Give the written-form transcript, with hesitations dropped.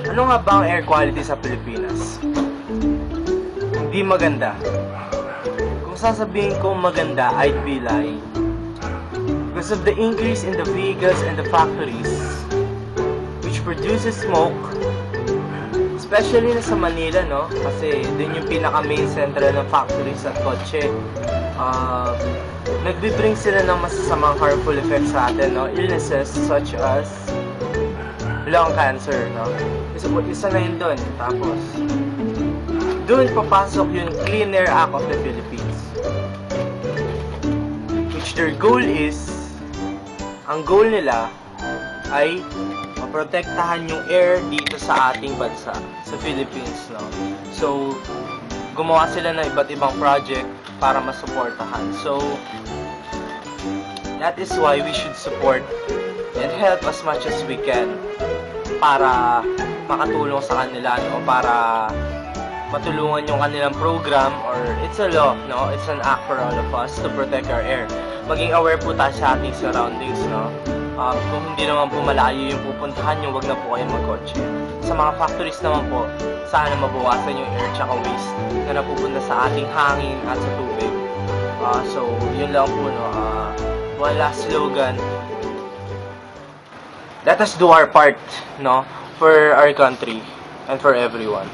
Ano nga ba ang air quality sa Pilipinas? Hindi maganda. Kung sasabihin ko maganda, I'd be lying. Because of the increase in the vehicles and the factories, which produces smoke, especially na sa Manila, no? Kasi dun yung pinaka-main central ng factories at kotse. Nagbe-bring sila ng masasamang harmful effects sa atin, no? Illnesses such as lung cancer, no? Isa na yun dun. Tapos, dun papasok yung Clean Air Act of the Philippines. Which their goal is, ang goal nila ay maprotektahan yung air dito sa ating bansa, sa Philippines, no? So, gumawa sila ng iba't ibang project para masuportahan. So, that is why we should support and help as much as we can para makatulong sa kanila, no? Para matulungan yung kanilang program, or it's a law, no? It's an act for all of us to protect our air. Maging aware po tayo sa ating surroundings, no? Kung hindi naman po malayo yung pupuntahan nyo, wag na po kayong magkotse. Sa mga factories naman po, sana mabawasan yung air tsaka waste na napupunta sa ating hangin at sa tubig. So, yun lang po, no? One last slogan. Let us do our part, no? For our country and for everyone.